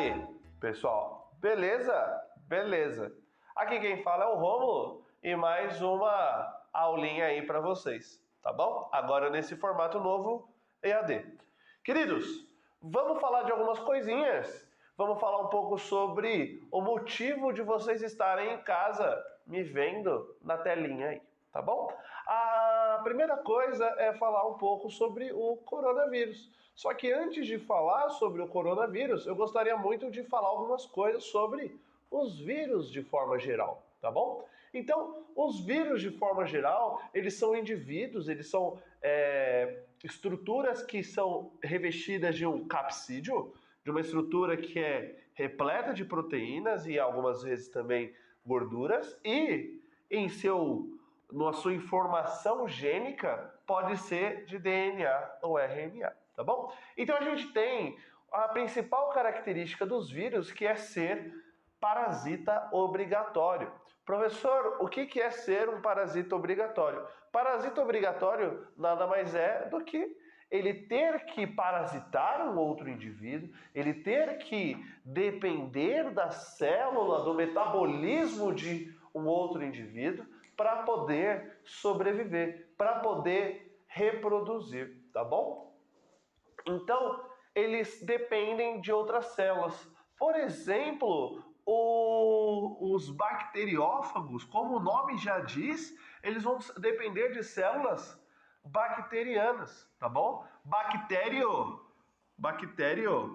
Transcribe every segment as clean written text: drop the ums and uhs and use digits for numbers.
aí, pessoal? Beleza? Beleza. Aqui quem fala é o Rômulo e mais uma aulinha aí para vocês, tá bom? Agora nesse formato novo EAD. Queridos, vamos falar de algumas coisinhas. Vamos falar um pouco sobre o motivo de vocês estarem em casa me vendo na telinha aí, tá bom? A primeira coisa é falar um pouco sobre o coronavírus. Só que antes de falar sobre o coronavírus, eu gostaria muito de falar algumas coisas sobre os vírus de forma geral, tá bom? Então, os vírus de forma geral, eles são indivíduos, eles são estruturas que são revestidas de um capsídeo, de uma estrutura que é repleta de proteínas e algumas vezes também gorduras, e na sua informação gênica pode ser de DNA ou RNA, tá bom? Então a gente tem a principal característica dos vírus, que é ser parasita obrigatório. Professor, o que é ser um parasita obrigatório? Parasita obrigatório nada mais é do que ele ter que parasitar um outro indivíduo, ele ter que depender da célula, do metabolismo de um outro indivíduo para poder sobreviver, para poder reproduzir, tá bom? Então, eles dependem de outras células. Por exemplo, os bacteriófagos, como o nome já diz, eles vão depender de células bacterianas, tá bom? Bactéria.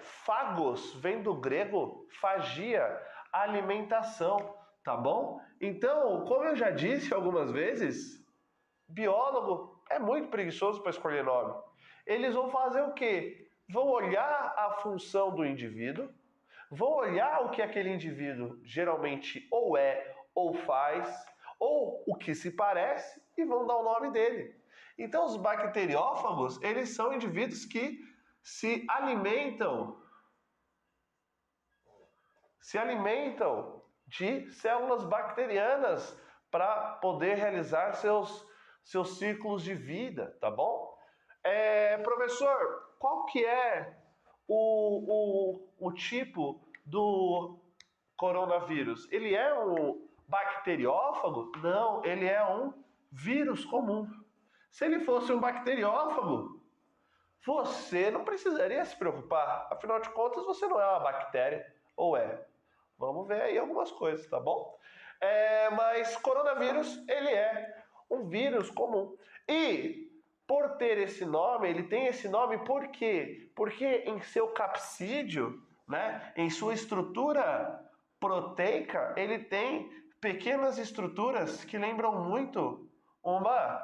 Fagos vem do grego fagia, alimentação, tá bom? Então, como eu já disse algumas vezes, biólogo é muito preguiçoso para escolher nome. Eles vão fazer o quê? Vão olhar a função do indivíduo, vão olhar o que aquele indivíduo geralmente ou é ou faz, ou o que se parece, e vão dar o nome dele. Então os bacteriófagos, eles são indivíduos que se alimentam de células bacterianas para poder realizar seus ciclos de vida, tá bom? Professor, qual que é o tipo do coronavírus? Ele é um bacteriófago? Não, ele é um vírus comum. Se ele fosse um bacteriófago, você não precisaria se preocupar. Afinal de contas, você não é uma bactéria. Ou é? Vamos ver aí algumas coisas, tá bom? Mas coronavírus, ele é um vírus comum. E por ter esse nome, ele tem esse nome por quê? Porque em seu capsídeo, né, em sua estrutura proteica, ele tem pequenas estruturas que lembram muito uma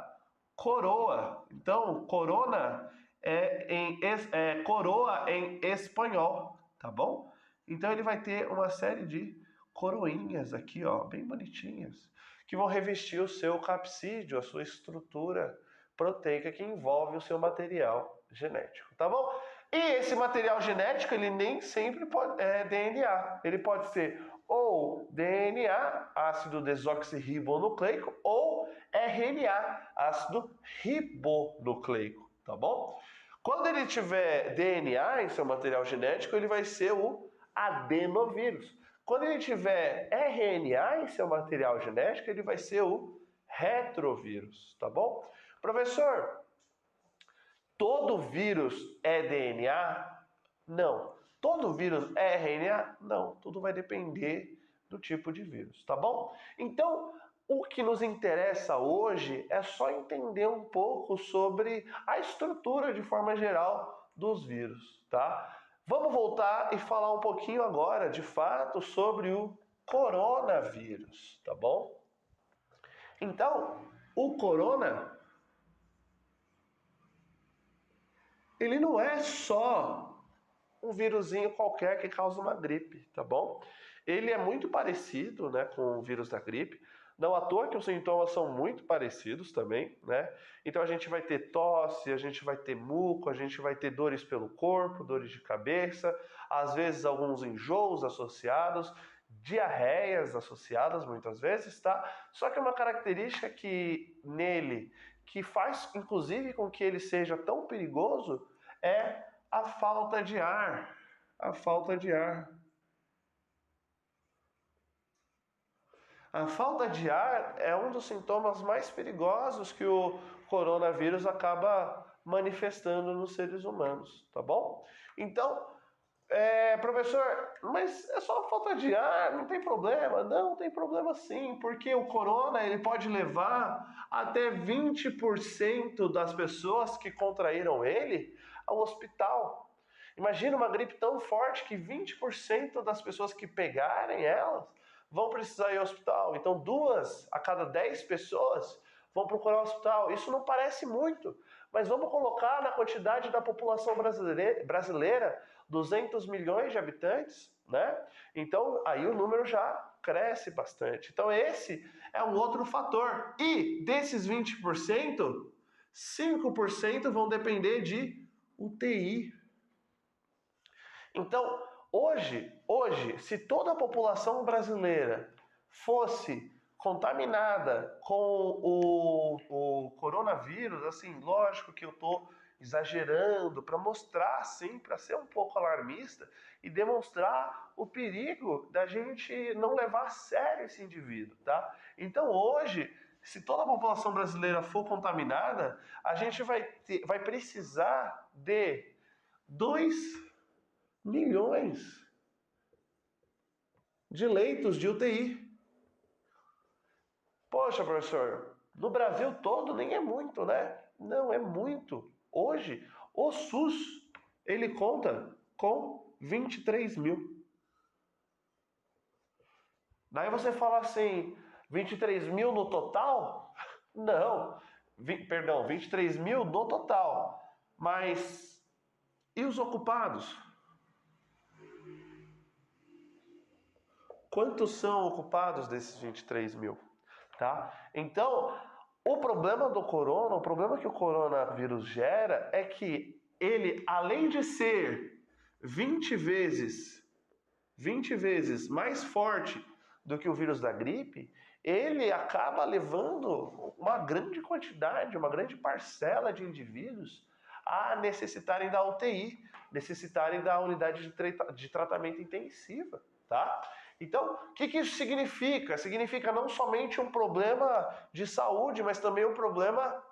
coroa. Então, corona é coroa em espanhol, tá bom? Então ele vai ter uma série de coroinhas aqui, ó, bem bonitinhas, que vão revestir o seu capsídeo, a sua estrutura proteica que envolve o seu material genético, tá bom? E esse material genético, ele nem sempre é DNA. Ele pode ser ou DNA, ácido desoxirribonucleico, ou RNA, ácido ribonucleico, tá bom? Quando ele tiver DNA em seu material genético, ele vai ser o adenovírus. Quando ele tiver RNA em seu material genético, ele vai ser o retrovírus, tá bom? Professor, todo vírus é DNA? Não. Todo vírus é RNA? Não. Tudo vai depender do tipo de vírus, tá bom? Então, o que nos interessa hoje é só entender um pouco sobre a estrutura de forma geral dos vírus, tá? Vamos voltar e falar um pouquinho agora, de fato, sobre o coronavírus, tá bom? Então, o corona, ele não é só um vírusinho qualquer que causa uma gripe, tá bom? Ele é muito parecido, né, com o vírus da gripe. Não à toa que os sintomas são muito parecidos também, né? Então a gente vai ter tosse, a gente vai ter muco, a gente vai ter dores pelo corpo, dores de cabeça, às vezes alguns enjoos associados, diarreias associadas muitas vezes, tá? Só que uma característica que nele, que faz inclusive com que ele seja tão perigoso, é a falta de ar. A falta de ar. A falta de ar é um dos sintomas mais perigosos que o coronavírus acaba manifestando nos seres humanos, tá bom? Então, professor, mas é só falta de ar, não tem problema? Não, tem problema sim, porque o corona ele pode levar até 20% das pessoas que contraíram ele ao hospital. Imagina uma gripe tão forte que 20% das pessoas que pegarem elas vão precisar ir ao hospital. Então, 2 a cada 10 pessoas vão procurar o hospital. Isso não parece muito, mas vamos colocar na quantidade da população brasileira 200 milhões de habitantes, né? Então, aí o número já cresce bastante. Então, esse é um outro fator. E desses 20%, 5% vão depender de UTI. Então, hoje, se toda a população brasileira fosse contaminada com o coronavírus, assim, lógico que eu estou exagerando para mostrar, sim, para ser um pouco alarmista e demonstrar o perigo da gente não levar a sério esse indivíduo, tá? Então, hoje, se toda a população brasileira for contaminada, a gente vai precisar de 2 milhões de leitos de UTI. Poxa, professor, no Brasil todo nem é muito, né? Não, é muito. Hoje, o SUS, ele conta com 23 mil. Daí você fala assim, 23 mil no total? Não, 23 mil no total. Mas, e os ocupados? Quantos são ocupados desses 23 mil? Tá? Então, o problema do corona, o problema que o coronavírus gera é que ele, além de ser 20 vezes mais forte do que o vírus da gripe, ele acaba levando uma grande quantidade, uma grande parcela de indivíduos a necessitarem da UTI, necessitarem da unidade de tratamento intensiva, tá? Então, o que isso significa? Significa não somente um problema de saúde, mas também um problema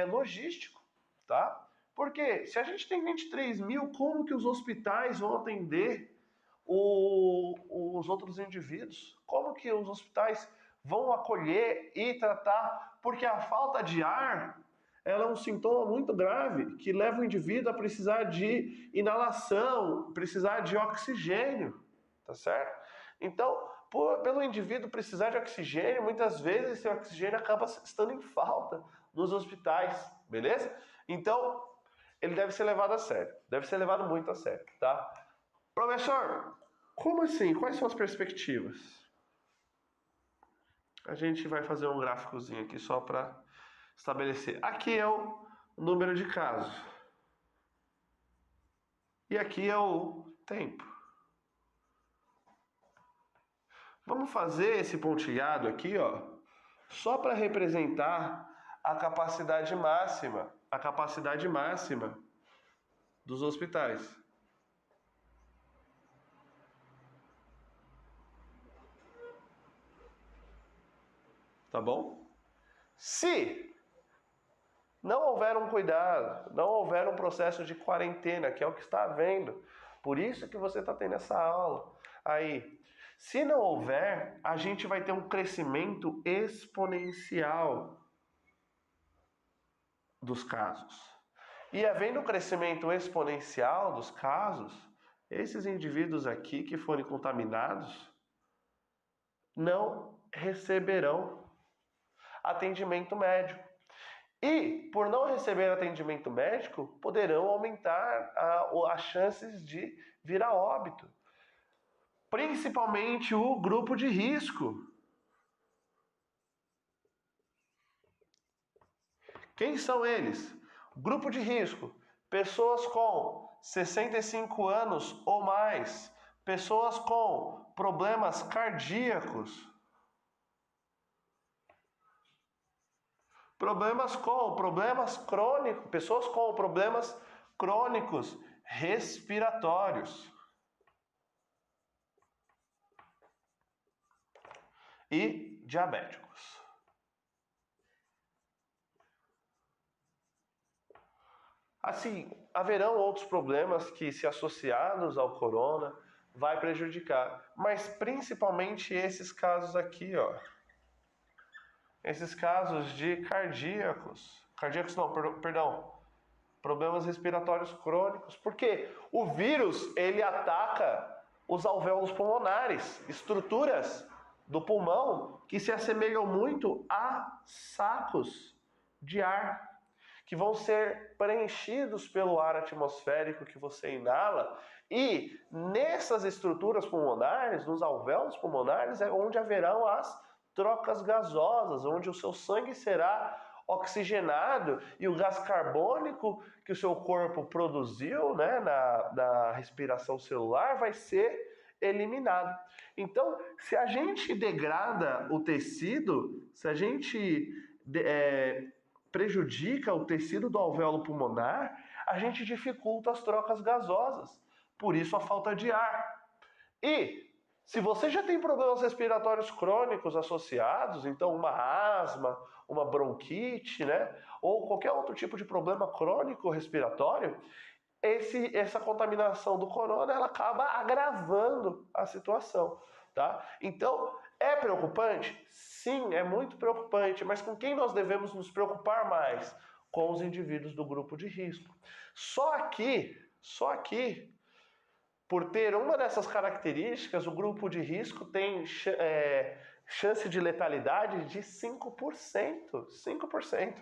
logístico, tá? Porque se a gente tem 23 mil, como que os hospitais vão atender os outros indivíduos? Como que os hospitais vão acolher e tratar? Porque a falta de ar, ela é um sintoma muito grave que leva o indivíduo a precisar de inalação, precisar de oxigênio. Tá certo? Então, pelo indivíduo precisar de oxigênio, muitas vezes esse oxigênio acaba estando em falta nos hospitais, beleza? Então, ele deve ser levado a sério, deve ser levado muito a sério, tá? Professor, como assim? Quais são as perspectivas? A gente vai fazer um gráficozinho aqui só para estabelecer. Aqui é o número de casos. E aqui é o tempo. Vamos fazer esse pontilhado aqui, ó, só para representar a capacidade máxima dos hospitais. Tá bom? Se não houver um cuidado, não houver um processo de quarentena, que é o que está havendo, por isso que você está tendo essa aula aí. Se não houver, a gente vai ter um crescimento exponencial dos casos. E havendo um crescimento exponencial dos casos, esses indivíduos aqui que forem contaminados não receberão atendimento médico. E, por não receber atendimento médico, poderão aumentar as chances de vir a óbito. Principalmente o grupo de risco. Quem são eles? Grupo de risco: pessoas com 65 anos ou mais, pessoas com problemas cardíacos, problemas crônicos, pessoas com problemas crônicos respiratórios e diabéticos. Assim, haverão outros problemas que, se associados ao corona, vai prejudicar, mas principalmente esses casos aqui, ó. Esses casos de cardíacos não, perdão, problemas respiratórios crônicos, porque o vírus, ele ataca os alvéolos pulmonares, estruturas do pulmão que se assemelham muito a sacos de ar, que vão ser preenchidos pelo ar atmosférico que você inala, e nessas estruturas pulmonares, nos alvéolos pulmonares, é onde haverão as trocas gasosas, onde o seu sangue será oxigenado e o gás carbônico que o seu corpo produziu, né, na respiração celular vai ser eliminado. Então, se a gente degrada o tecido, se a gente prejudica o tecido do alvéolo pulmonar, a gente dificulta as trocas gasosas. Por isso a falta de ar. E se você já tem problemas respiratórios crônicos associados, então uma asma, uma bronquite, né, ou qualquer outro tipo de problema crônico respiratório, essa contaminação do corona, ela acaba agravando a situação, tá? Então, é preocupante? Sim, é muito preocupante, mas com quem nós devemos nos preocupar mais? Com os indivíduos do grupo de risco. Só aqui, por ter uma dessas características, o grupo de risco tem chance de letalidade de 5%. 5%.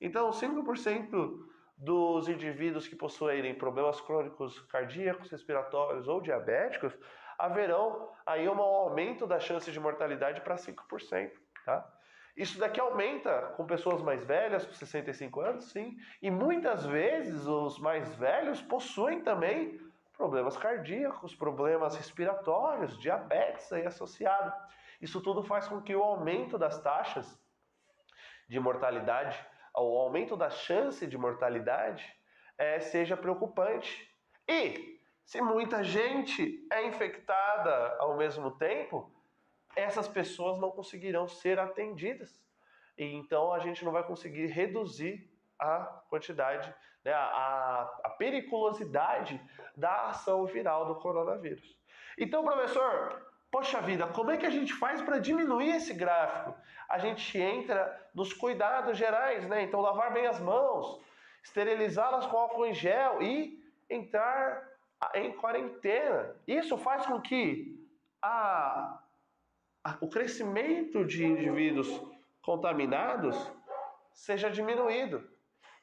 Então, 5% dos indivíduos que possuírem problemas crônicos cardíacos, respiratórios ou diabéticos, haverão aí um aumento da chance de mortalidade para 5%. Tá? Isso daqui aumenta com pessoas mais velhas, com 65 anos, sim. E muitas vezes os mais velhos possuem também problemas cardíacos, problemas respiratórios, diabetes aí associado. Isso tudo faz com que o aumento das taxas de mortalidade, o aumento da chance de mortalidade seja preocupante. E se muita gente é infectada ao mesmo tempo, essas pessoas não conseguirão ser atendidas. E então a gente não vai conseguir reduzir a quantidade, né, a periculosidade da ação viral do coronavírus. Então, professor, poxa vida, como é que a gente faz para diminuir esse gráfico? A gente entra nos cuidados gerais, né? Então, lavar bem as mãos, esterilizá-las com álcool em gel e entrar em quarentena. Isso faz com que o crescimento de indivíduos contaminados seja diminuído.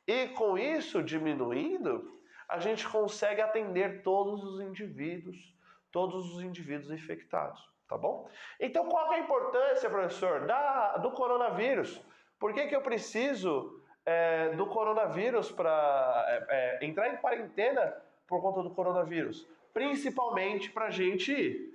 E com isso diminuindo, a gente consegue atender todos os indivíduos infectados, tá bom? Então, qual é a importância, professor, do coronavírus? Por que eu preciso do coronavírus para entrar em quarentena por conta do coronavírus? Principalmente para a gente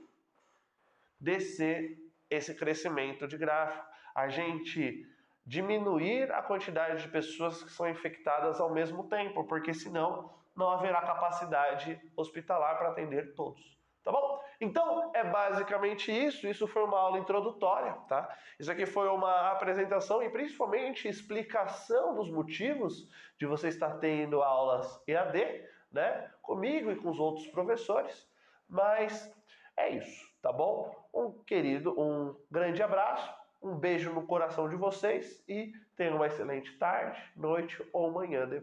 descer esse crescimento de gráfico, a gente diminuir a quantidade de pessoas que são infectadas ao mesmo tempo, porque senão não haverá capacidade hospitalar para atender todos. Tá bom? Então, é basicamente isso. Isso foi uma aula introdutória, tá? Isso aqui foi uma apresentação e principalmente explicação dos motivos de você estar tendo aulas EAD, né? Comigo e com os outros professores. Mas é isso, tá bom? Um grande abraço, um beijo no coração de vocês e tenham uma excelente tarde, noite ou manhã depois.